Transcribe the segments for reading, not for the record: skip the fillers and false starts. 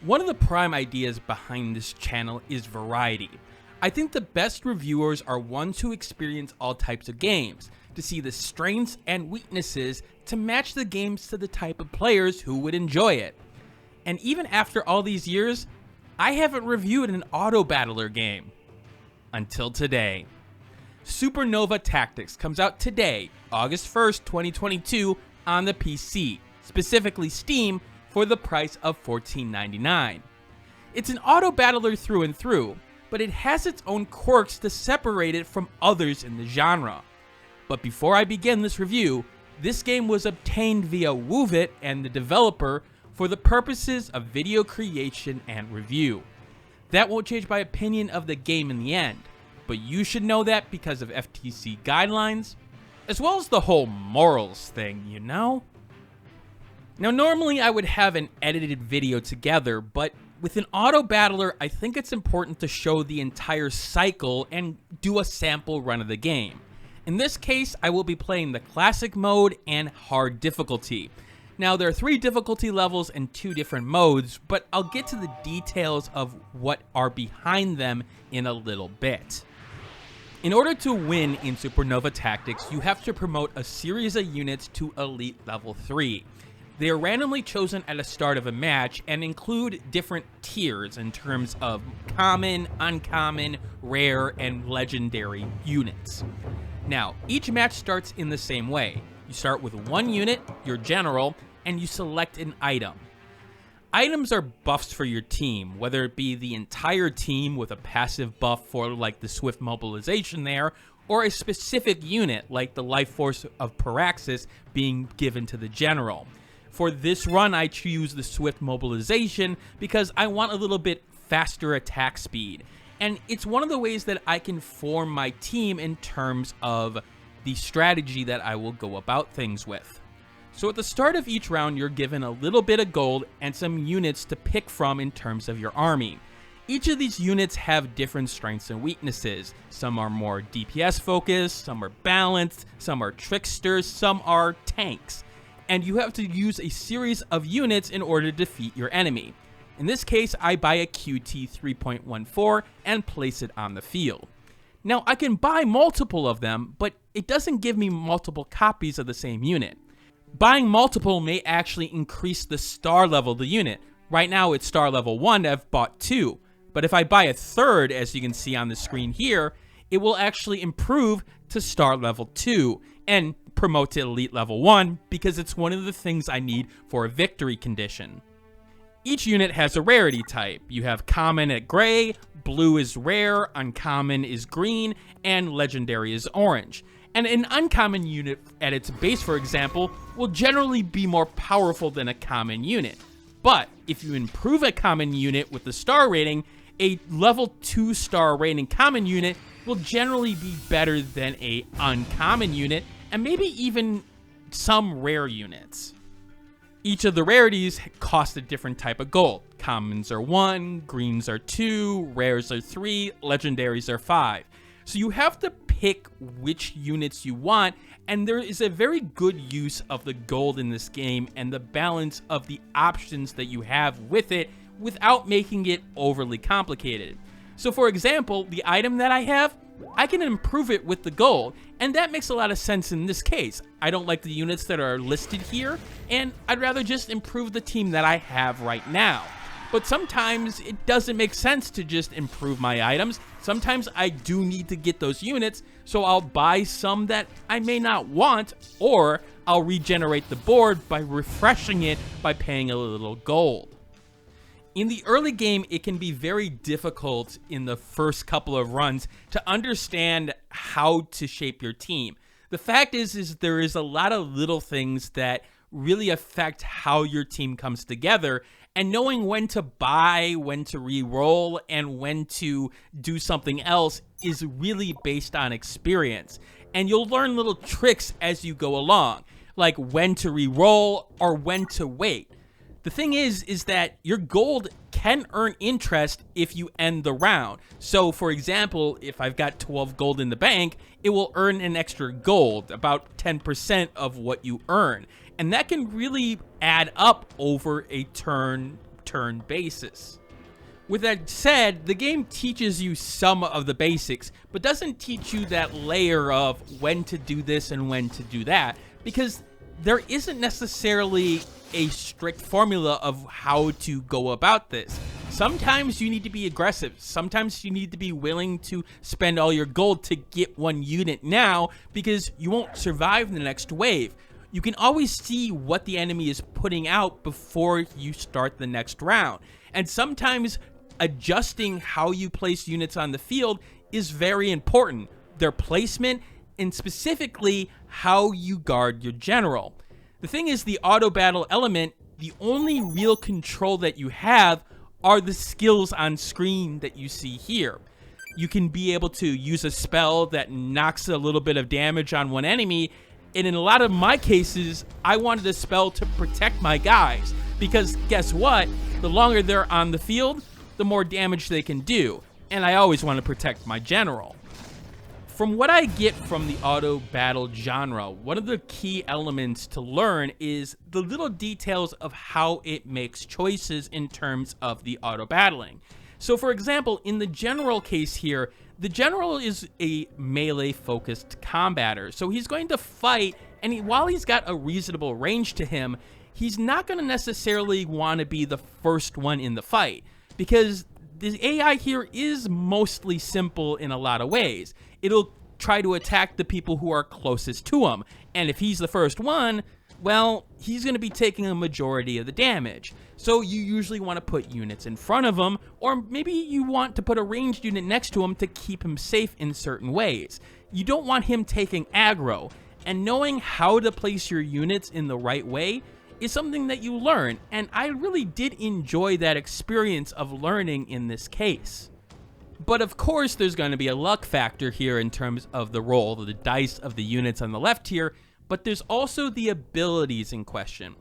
One of the prime ideas behind this channel is variety. I think the best reviewers are ones who experience all types of games, to see the strengths and weaknesses to match the games to the type of players who would enjoy it. And even after all these years, I haven't reviewed an auto battler game. Until today. Supernova Tactics comes out today, August 1st, 2022, on the PC, specifically Steam, for the price of $14.99. It's an auto battler through and through, but it has its own quirks to separate it from others in the genre. But before I begin this review, this game was obtained via Woovit and the developer for the purposes of video creation and review. That won't change my opinion of the game in the end, but you should know that because of FTC guidelines, as well as the whole morals thing, you know? Now normally I would have an edited video together, but with an auto battler I think it's important to show the entire cycle and do a sample run of the game. In this case, I will be playing the classic mode and hard difficulty. Now, there are 3 difficulty levels and 2 different modes, but I'll get to the details of what are behind them in a little bit. In order to win in Supernova Tactics, you have to promote a series of units to Elite Level 3. They are randomly chosen at the start of a match and include different tiers in terms of common, uncommon, rare, and legendary units. Now, each match starts in the same way. You start with 1 unit, your general, and you select an item. Items are buffs for your team, whether it be the entire team with a passive buff for like the swift mobilization there, or a specific unit like the life force of Paraxis being given to the general. For this run, I choose the swift mobilization because I want a little bit faster attack speed. And it's one of the ways that I can form my team in terms of the strategy that I will go about things with. So at the start of each round, you're given a little bit of gold and some units to pick from in terms of your army. Each of these units have different strengths and weaknesses. Some are more DPS focused, some are balanced, some are tricksters, some are tanks. And you have to use a series of units in order to defeat your enemy. In this case, I buy a QT 3.14 and place it on the field. Now, I can buy multiple of them, but it doesn't give me multiple copies of the same unit. Buying multiple may actually increase the star level of the unit. Right now, it's star level 1, I've bought 2. But if I buy a third, as you can see on the screen here, it will actually improve to star level 2 and promote to elite level 1 because it's one of the things I need for a victory condition. Each unit has a rarity type. You have common at gray, blue is rare, uncommon is green, and legendary is orange. And an uncommon unit at its base, for example, will generally be more powerful than a common unit. But if you improve a common unit with the star rating, a level 2 star rating common unit will generally be better than a uncommon unit, and maybe even some rare units. Each of the rarities cost a different type of gold. Commons are 1, greens are 2, rares are 3, legendaries are 5. So you have to pick which units you want, and there is a very good use of the gold in this game and the balance of the options that you have with it without making it overly complicated. So for example, the item that I have, I can improve it with the gold, and that makes a lot of sense in this case. I don't like the units that are listed here, and I'd rather just improve the team that I have right now. But sometimes it doesn't make sense to just improve my items. Sometimes I do need to get those units, so I'll buy some that I may not want, or I'll regenerate the board by refreshing it by paying a little gold. In the early game, it can be very difficult in the first couple of runs to understand how to shape your team. The fact is there is a lot of little things that really affect how your team comes together, and knowing when to buy, when to re-roll, and when to do something else is really based on experience. And you'll learn little tricks as you go along, like when to re-roll or when to wait. The thing is that your gold can earn interest if you end the round. So for example, if I've got 12 gold in the bank, it will earn an extra gold, about 10% of what you earn. And that can really add up over a turn turn basis. With that said, the game teaches you some of the basics, but doesn't teach you that layer of when to do this and when to do that, because there isn't necessarily a strict formula of how to go about this. Sometimes you need to be aggressive. Sometimes you need to be willing to spend all your gold to get one unit now, because you won't survive the next wave. You can always see what the enemy is putting out before you start the next round. And sometimes adjusting how you place units on the field is very important. Their placement, and specifically how you guard your general. The thing is, the auto battle element, the only real control that you have are the skills on screen that you see here. You can be able to use a spell that knocks a little bit of damage on one enemy, and in a lot of my cases, I wanted a spell to protect my guys, because guess what? The longer they're on the field, the more damage they can do, and I always want to protect my general. From what I get from the auto battle genre, one of the key elements to learn is the little details of how it makes choices in terms of the auto battling. So for example, in the general case here, the general is a melee focused combatter, so he's going to fight, and while he's got a reasonable range to him, he's not going to necessarily want to be the first one in the fight, because the AI here is mostly simple in a lot of ways. It'll try to attack the people who are closest to him, and if he's the first one, well, he's going to be taking a majority of the damage. So you usually want to put units in front of him, or maybe you want to put a ranged unit next to him to keep him safe in certain ways. You don't want him taking aggro, and knowing how to place your units in the right way is something that you learn, and I really did enjoy that experience of learning in this case. But of course, there's going to be a luck factor here in terms of the roll, the dice of the units on the left here, but there's also the abilities in question.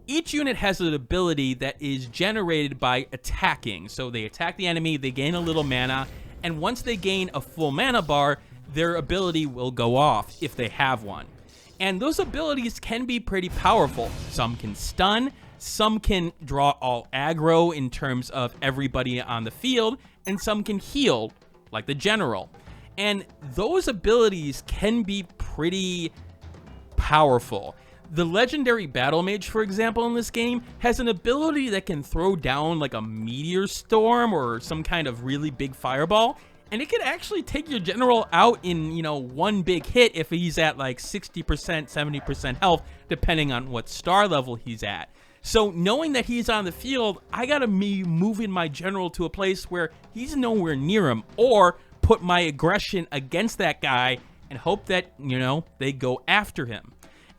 Each unit has an ability that is generated by attacking, so they attack the enemy, they gain a little mana, and once they gain a full mana bar, their ability will go off if they have one. And those abilities can be pretty powerful. Some can stun, some can draw all aggro in terms of everybody on the field, and some can heal, like the general. And those abilities can be pretty powerful. The legendary battle mage, for example, in this game has an ability that can throw down like a meteor storm or some kind of really big fireball, and it could actually take your general out in, one big hit if he's at like 60%, 70% health, depending on what star level he's at. So knowing that he's on the field, I gotta be moving my general to a place where he's nowhere near him, or put my aggression against that guy and hope that, they go after him.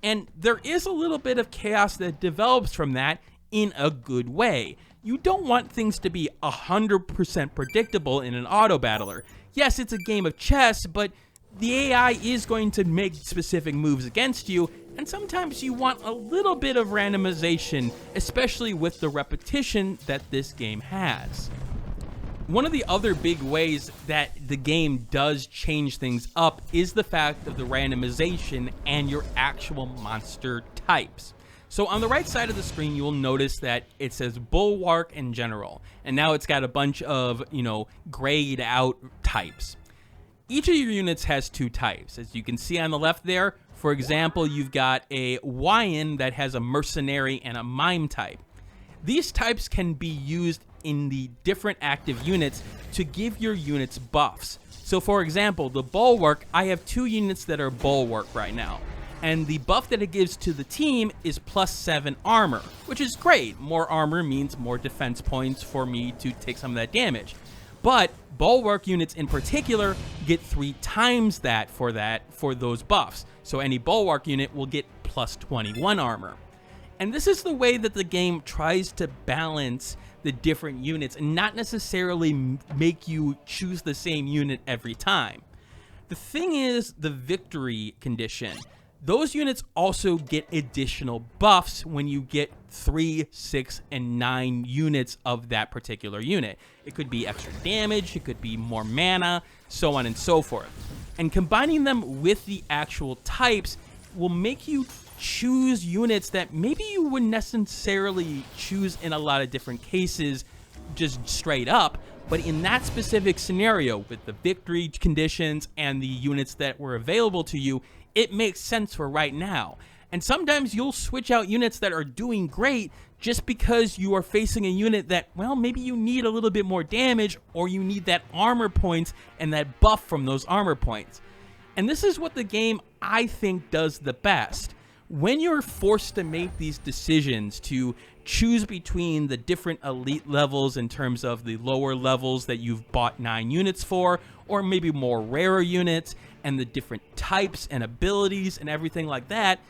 And there is a little bit of chaos that develops from that in a good way. You don't want things to be 100% predictable in an auto battler. Yes, it's a game of chess, but the AI is going to make specific moves against you, and sometimes you want a little bit of randomization, especially with the repetition that this game has. One of the other big ways that the game does change things up is the fact of the randomization and your actual monster types. So on the right side of the screen, you will notice that it says Bulwark and General, and now it's got a bunch of, grayed out types. Each of your units has two types. As you can see on the left there, for example, you've got a Wyan that has a Mercenary and a Mime type. These types can be used in the different active units to give your units buffs. So for example, the Bulwark, I have two units that are Bulwark right now, and the buff that it gives to the team is +7 armor, which is great. More armor means more defense points for me to take some of that damage. But Bulwark units in particular get 3 times that for those buffs. So any Bulwark unit will get +21 armor. And this is the way that the game tries to balance the different units and not necessarily make you choose the same unit every time. The thing is, the victory condition. Those units also get additional buffs when you get 3, 6, and 9 units of that particular unit. It could be extra damage, it could be more mana, so on and so forth. And combining them with the actual types will make you choose units that maybe you wouldn't necessarily choose in a lot of different cases just straight up, but in that specific scenario with the victory conditions and the units that were available to you, it makes sense for right now. And sometimes you'll switch out units that are doing great just because you are facing a unit that, well, maybe you need a little bit more damage, or you need that armor points and that buff from those armor points. And this is what the game, I think, does the best. When you're forced to make these decisions to choose between the different elite levels in terms of the lower levels that you've bought 9 units for, or maybe more rarer units, and the different types and abilities and everything like that,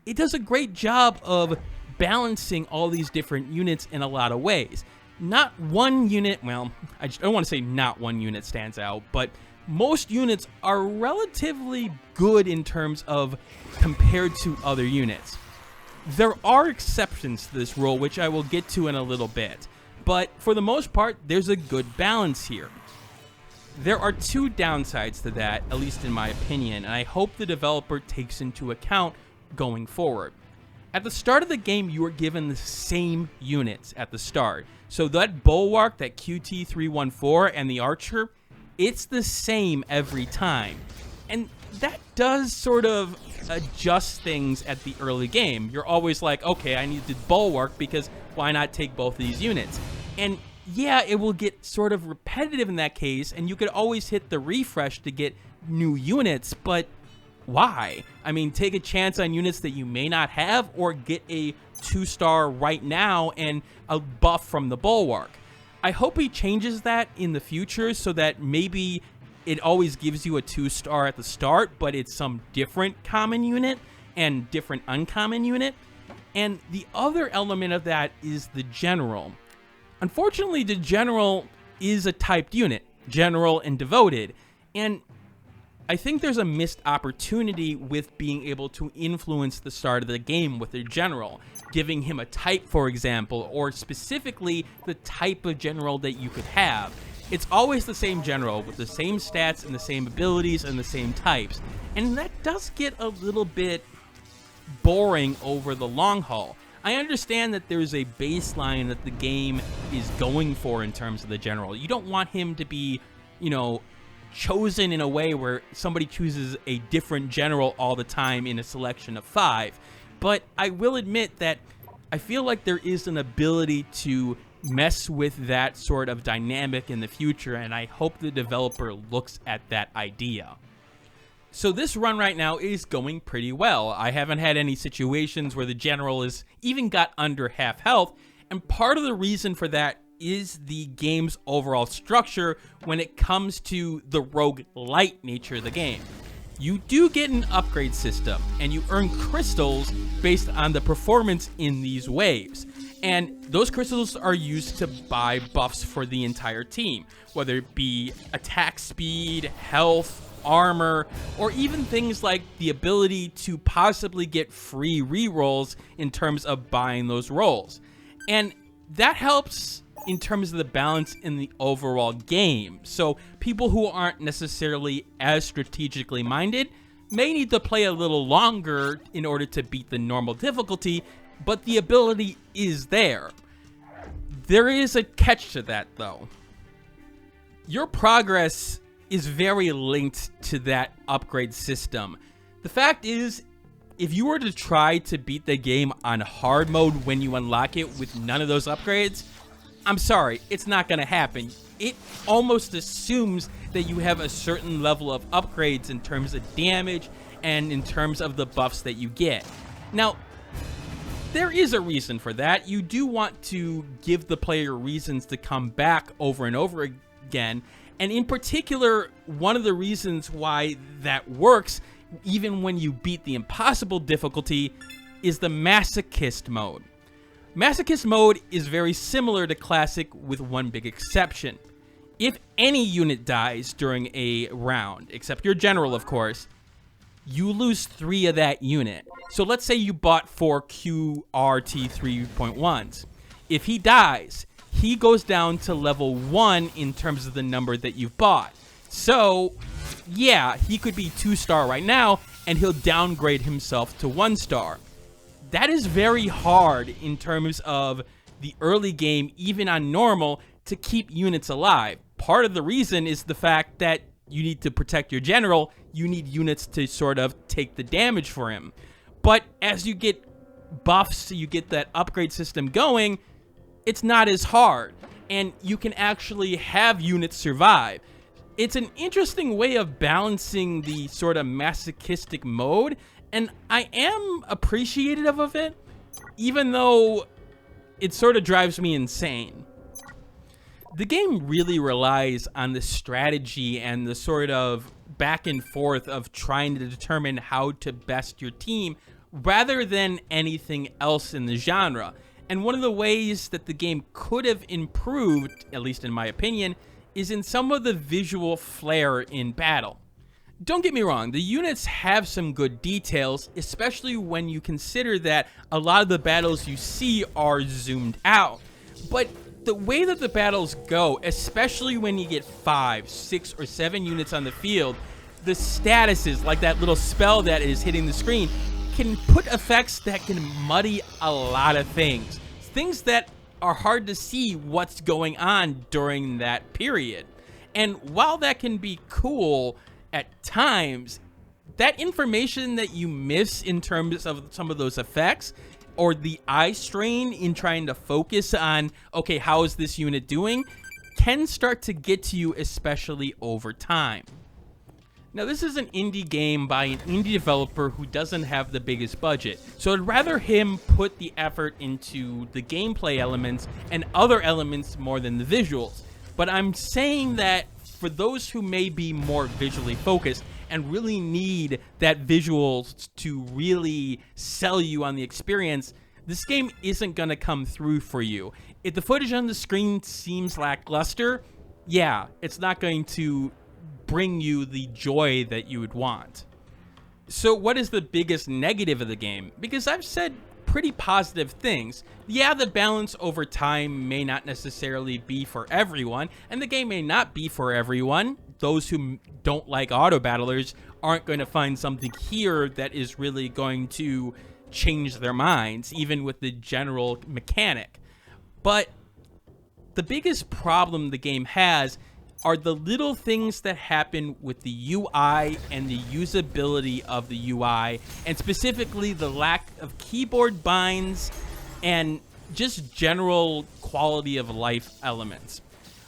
it does a great job of balancing all these different units in a lot of ways. Not one unit, well, I don't want to say not one unit stands out, but most units are relatively good in terms of compared to other units. There are exceptions to this rule, which I will get to in a little bit, but for the most part, there's a good balance here. There are 2 downsides to that, at least in my opinion, and I hope the developer takes into account going forward. At the start of the game, you are given the same units at the start. So that Bulwark, that QT314, and the Archer, it's the same every time. And that does sort of adjust things at the early game. You're always like, okay, I need the Bulwark because why not take both of these units? And yeah, it will get sort of repetitive in that case, and you could always hit the refresh to get new units, but why? I mean, take a chance on units that you may not have, or get a 2-star right now and a buff from the Bulwark. I hope he changes that in the future so that maybe it always gives you a 2-star at the start, but it's some different common unit and different uncommon unit. And the other element of that is the General. Unfortunately, the General is a typed unit, General and Devoted, and I think there's a missed opportunity with being able to influence the start of the game with a General, giving him a type, for example, or specifically the type of General that you could have. It's always the same General with the same stats and the same abilities and the same types, and that does get a little bit boring over the long haul. I understand that there's a baseline that the game is going for in terms of the General. You don't want him to be, you know, chosen in a way where somebody chooses a different General all the time in a selection of 5. But I will admit that I feel like there is an ability to mess with that sort of dynamic in the future, and I hope the developer looks at that idea. So this run right now is going pretty well. I haven't had any situations where the General has even got under half health, and part of the reason for that is the game's overall structure when it comes to the roguelite nature of the game. You do get an upgrade system, and you earn crystals based on the performance in these waves. And those crystals are used to buy buffs for the entire team, whether it be attack speed, health, armor, or even things like the ability to possibly get free rerolls in terms of buying those rolls. And that helps in terms of the balance in the overall game. So people who aren't necessarily as strategically minded may need to play a little longer in order to beat the normal difficulty, but the ability is there. There is a catch to that, though. Your progress is very linked to that upgrade system. The fact is, if you were to try to beat the game on hard mode when you unlock it with none of those upgrades, I'm sorry, it's not going to happen. It almost assumes that you have a certain level of upgrades in terms of damage and in terms of the buffs that you get. Now, there is a reason for that. You do want to give the player reasons to come back over and over again. And in particular, one of the reasons why that works, even when you beat the impossible difficulty, is the Masochist mode. Masochist mode is very similar to Classic with one big exception. If any unit dies during a round, except your General, of course, you lose 3 of that unit. So let's say you bought 4 QRT 3.1s. If he dies, he goes down to level 1 in terms of the number that you've bought. So, yeah, he could be 2-star right now, and he'll downgrade himself to 1-star. that is very hard in terms of the early game, even on normal, to keep units alive. Part of the reason is the fact that you need to protect your general. You need units to sort of take the damage for him. But as you get buffs, you get that upgrade system going, it's not as hard. And you can actually have units survive. It's an interesting way of balancing the sort of masochistic mode, and I am appreciative of it, even though it sort of drives me insane. The game really relies on the strategy and the sort of back and forth of trying to determine how to best your team rather than anything else in the genre. And one of the ways that the game could have improved, at least in my opinion, is in some of the visual flair in battle. Don't get me wrong, the units have some good details, especially when you consider that a lot of the battles you see are zoomed out. But the way that the battles go, especially when you get 5, 6, or 7 units on the field, the statuses, like that little spell that is hitting the screen, can put effects that can muddy a lot of things. Things that are hard to see what's going on during that period. And while that can be cool at times, that information that you miss in terms of some of those effects, or the eye strain in trying to focus on, okay, how is this unit doing, can start to get to you, especially over time. Now, this is an indie game by an indie developer who doesn't have the biggest budget, so I'd rather him put the effort into the gameplay elements and other elements more than the visuals. But I'm saying that for those who may be more visually focused and really need that visuals to really sell you on the experience, this game isn't going to come through for you. If the footage on the screen seems lackluster, yeah, it's not going to bring you the joy that you would want. So what is the biggest negative of the game? Because I've said pretty positive things. Yeah, the balance over time may not necessarily be for everyone, and the game may not be for everyone. Those who don't like auto battlers aren't going to find something here that is really going to change their minds, even with the general mechanic. But the biggest problem the game has are the little things that happen with the UI and the usability of the UI, and specifically the lack of keyboard binds and just general quality of life elements.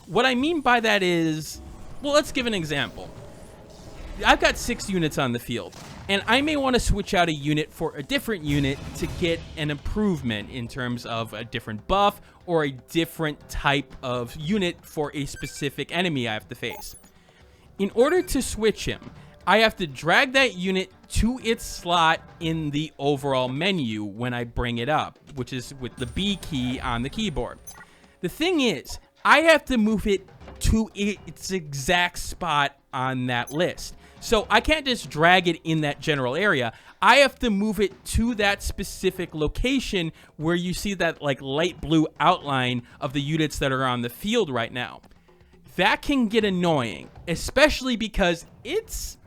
What I mean by that is, well, let's give an example. I've got 6 units on the field, and I may want to switch out a unit for a different unit to get an improvement in terms of a different buff or a different type of unit for a specific enemy I have to face. In order to switch him, I have to drag that unit to its slot in the overall menu when I bring it up, which is with the B key on the keyboard. The thing is, I have to move it to its exact spot on that list. So I can't just drag it in that general area. I have to move it to that specific location where you see that like light blue outline of the units that are on the field right now. That can get annoying, especially because it's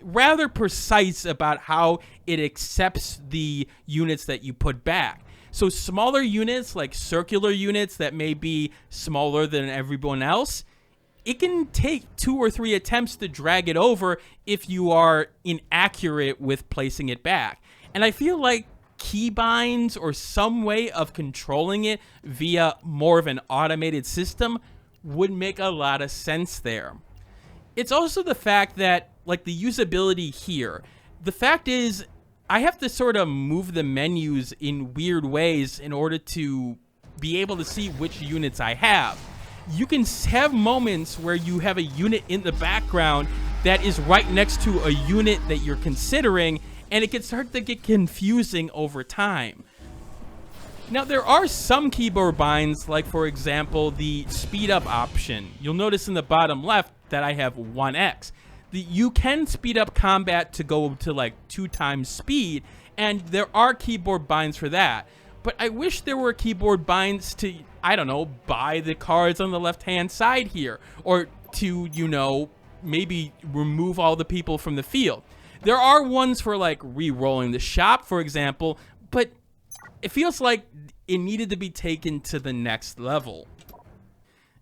rather precise about how it accepts the units that you put back. So smaller units, like circular units that may be smaller than everyone else, it can take 2 or 3 attempts to drag it over if you are inaccurate with placing it back. And I feel like keybinds or some way of controlling it via more of an automated system would make a lot of sense there. It's also the fact that, like, the usability here, the fact is I have to sort of move the menus in weird ways in order to be able to see which units I have. You can have moments where you have a unit in the background that is right next to a unit that you're considering, and it can start to get confusing over time. Now, there are some keyboard binds, like for example, the speed up option. You'll notice in the bottom left that I have 1x. You can speed up combat to go to like 2 times speed, and there are keyboard binds for that. But I wish there were keyboard binds to, I don't know, buy the cards on the left-hand side here, or to, you know, maybe remove all the people from the field. There are ones for like re-rolling the shop, for example, but it feels like it needed to be taken to the next level.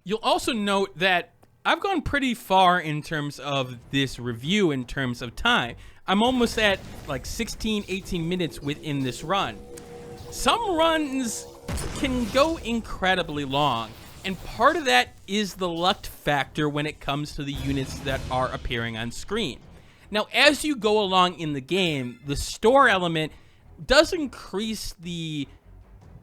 You'll also note that I've gone pretty far in terms of this review in terms of time. I'm almost at like 16, 18 minutes within this run. Some runs can go incredibly long, and part of that is the luck factor when it comes to the units that are appearing on screen. Now, as you go along in the game, the store element does increase the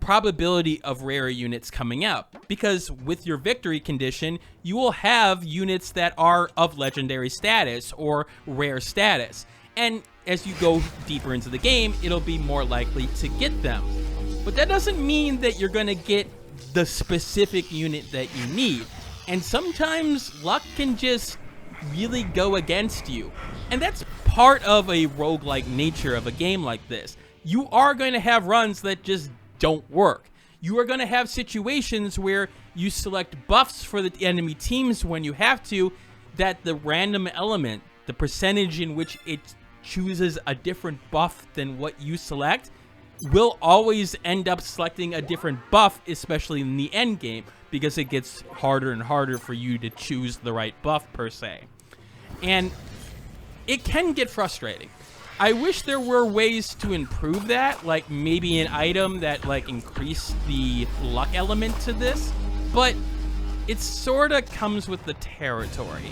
probability of rare units coming out, because with your victory condition, you will have units that are of legendary status or rare status. And as you go deeper into the game, it'll be more likely to get them. But that doesn't mean that you're going to get the specific unit that you need. And sometimes luck can just really go against you. And that's part of a roguelike nature of a game like this. You are going to have runs that just don't work. You are going to have situations where you select buffs for the enemy teams when you have to, that the random element, the percentage in which it chooses a different buff than what you select, will always end up selecting a different buff, especially in the end game, because it gets harder and harder for you to choose the right buff per se. And it can get frustrating. I wish there were ways to improve that, like maybe an item that like increased the luck element to this, but it sort of comes with the territory.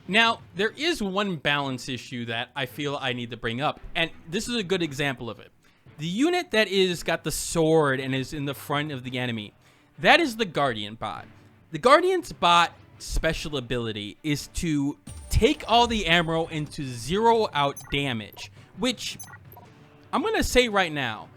Now, there is one balance issue that I feel I need to bring up, and this is a good example of it. The unit that is got the sword and is in the front of the enemy, that is the Guardian bot. The Guardian's bot special ability is to take all the ammo and to zero out damage, which I'm going to say right now,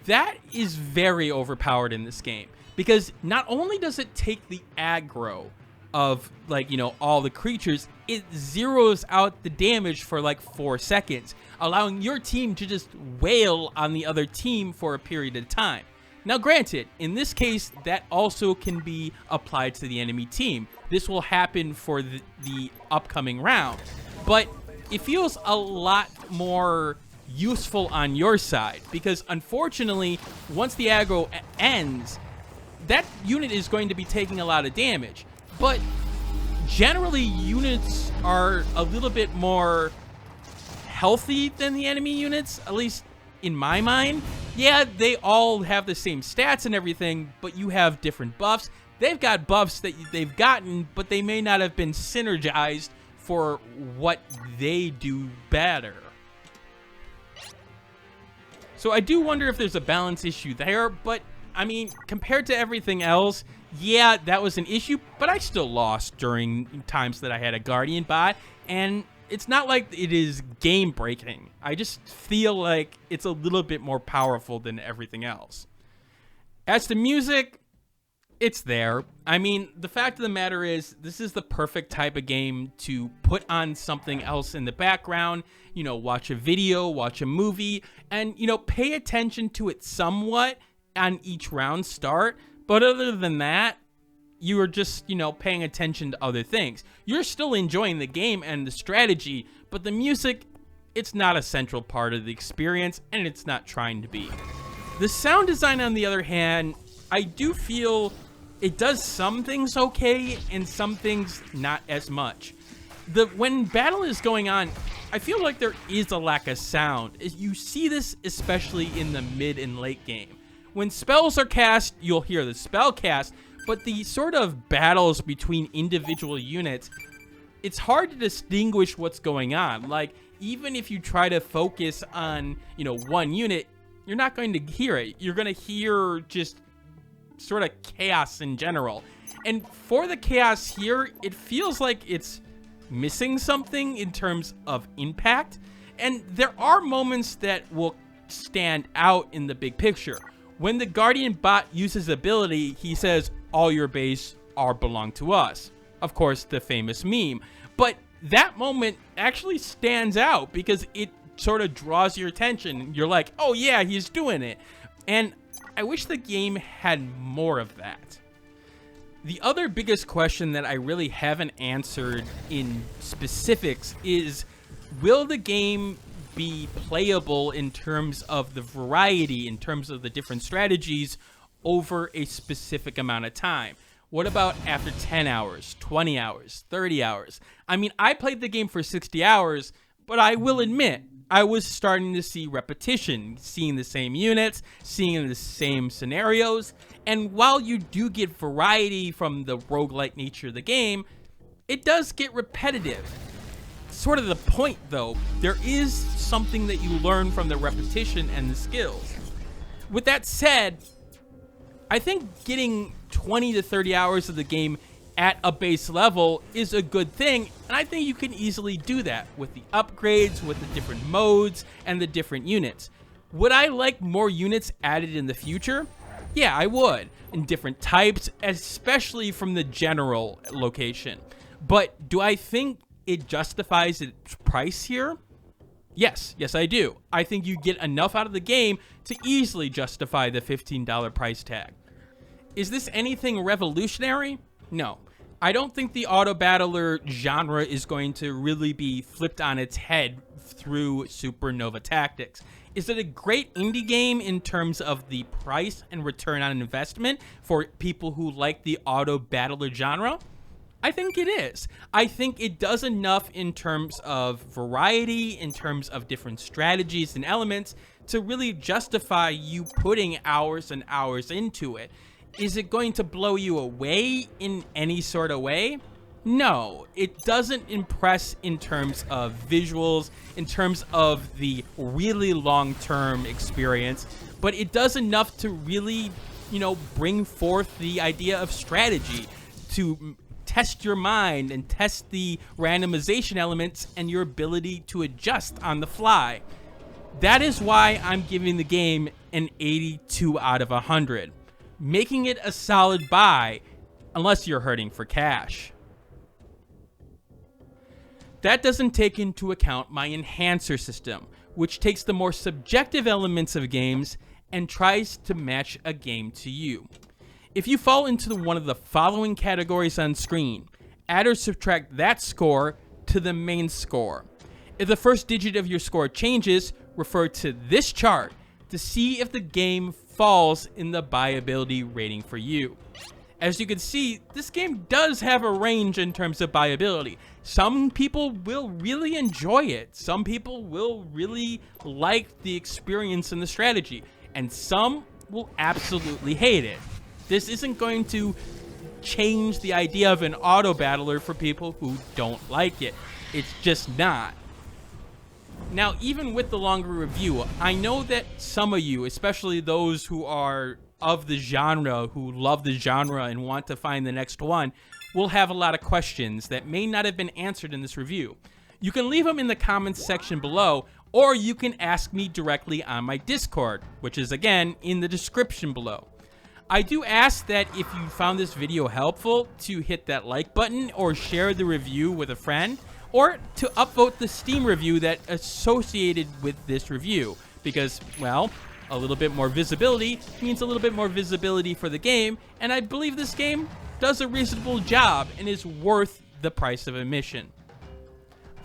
that is very overpowered in this game, because not only does it take the aggro of, like, you know, all the creatures, it zeroes out the damage for like 4 seconds, allowing your team to just wail on the other team for a period of time. Now, granted, in this case, that also can be applied to the enemy team. This will happen for the upcoming round, but it feels a lot more useful on your side, because unfortunately, once the aggro ends, that unit is going to be taking a lot of damage. But generally, units are a little bit more healthy than the enemy units, at least in my mind. Yeah, they all have the same stats and everything, but you have different buffs. They've got buffs that they've gotten, but they may not have been synergized for what they do better. So I do wonder if there's a balance issue there, but I mean, compared to everything else, yeah, that was an issue, but I still lost during times that I had a Guardian bot, and it's not like it is game breaking. I just feel like it's a little bit more powerful than everything else. As to music, it's there. I mean, the fact of the matter is, this is the perfect type of game to put on something else in the background, you know, watch a video, watch a movie, and, you know, pay attention to it somewhat on each round start. But other than that, you are just, you know, paying attention to other things. You're still enjoying the game and the strategy, but the music, it's not a central part of the experience, and it's not trying to be. The sound design, on the other hand, I do feel it does some things okay and some things not as much. When battle is going on, I feel like there is a lack of sound. You see this especially in the mid and late game. When spells are cast, you'll hear the spell cast, but the sort of battles between individual units, it's hard to distinguish what's going on. Like, even if you try to focus on, you know, one unit, you're not going to hear it. You're going to hear just sort of chaos in general. And for the chaos here, it feels like it's missing something in terms of impact. And there are moments that will stand out in the big picture. When the Guardian bot uses ability, he says, all your base belong to us. Of course, the famous meme. But that moment actually stands out because it sort of draws your attention. You're like, oh yeah, he's doing it. And I wish the game had more of that. The other biggest question that I really haven't answered in specifics is, will the game be playable in terms of the variety, in terms of the different strategies over a specific amount of time? What about after 10 hours, 20 hours, 30 hours? I mean, I played the game for 60 hours, but I will admit, I was starting to see repetition, seeing the same units, seeing the same scenarios. And while you do get variety from the roguelike nature of the game, it does get repetitive. Sort of the point, though. There is something that you learn from the repetition and the skills. With that said, I think getting 20 to 30 hours of the game at a base level is a good thing, and I think you can easily do that with the upgrades, with the different modes, and the different units. Would I like more units added in the future? Yeah, I would, in different types, especially from the general location. But do I think it justifies its price here? Yes, I do. I think you get enough out of the game to easily justify the $15 price tag. Is this anything revolutionary? No. I don't think the auto battler genre is going to really be flipped on its head through Supernova Tactics. Is it a great indie game in terms of the price and return on investment for people who like the auto battler genre? I think it is. I think it does enough in terms of variety, in terms of different strategies and elements to really justify you putting hours and hours into it. Is it going to blow you away in any sort of way? No, it doesn't impress in terms of visuals, in terms of the really long-term experience, but it does enough to really, bring forth the idea of strategy, to test your mind and test the randomization elements and your ability to adjust on the fly. That is why I'm giving the game an 82 out of 100. Making it a solid buy, unless you're hurting for cash. That doesn't take into account my enhancer system, which takes the more subjective elements of games and tries to match a game to you. If you fall into one of the following categories on screen, add or subtract that score to the main score. If the first digit of your score changes, refer to this chart to see if the game falls in the buyability rating for you. As you can see, this game does have a range in terms of buyability. Some people will really enjoy it. Some people will really like the experience and the strategy. And some will absolutely hate it. This isn't going to change the idea of an auto battler for people who don't like it. It's just not. Now, even with the longer review, I know that some of you, especially those who are of the genre, who love the genre and want to find the next one, will have a lot of questions that may not have been answered in this review. You can leave them in the comments section below, or you can ask me directly on my Discord, which is again in the description below. I do ask that if you found this video helpful to hit that like button or share the review with a friend, or to upvote the Steam review that associated with this review, because, well, a little bit more visibility means a little bit more visibility for the game, and I believe this game does a reasonable job and is worth the price of admission.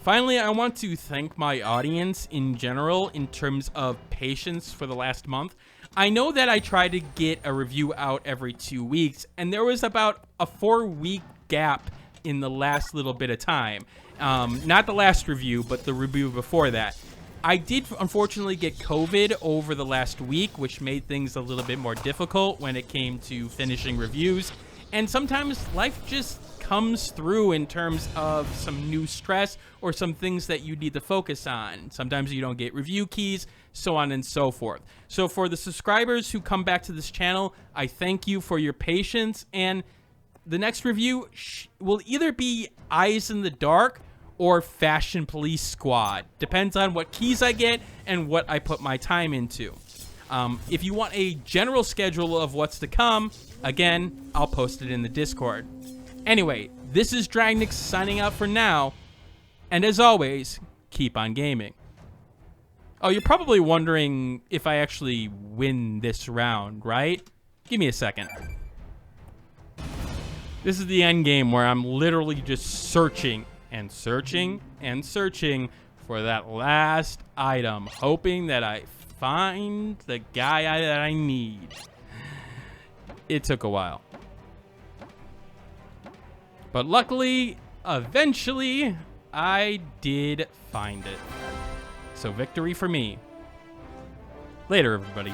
Finally, I want to thank my audience in general in terms of patience for the last month. I know that I try to get a review out every 2 weeks, and there was about a 4-week gap in the last little bit of time. Not the last review, but the review before that. I did unfortunately get COVID over the last week, which made things a little bit more difficult when it came to finishing reviews. And sometimes life just comes through in terms of some new stress or some things that you need to focus on. Sometimes you don't get review keys, so on and so forth. So for the subscribers who come back to this channel, I thank you for your patience, and the next review will either be Eyes in the Dark or Fashion Police Squad. Depends on what keys I get and what I put my time into. If you want a general schedule of what's to come, again, I'll post it in the Discord. Anyway, this is Dragnix signing out for now, and as always, keep on gaming. Oh, you're probably wondering if I actually win this round, right? Give me a second. This is the end game where I'm literally just searching and searching and searching for that last item, hoping that I find the guy that I need. It took a while. But luckily, eventually, I did find it. So victory for me. Later, everybody.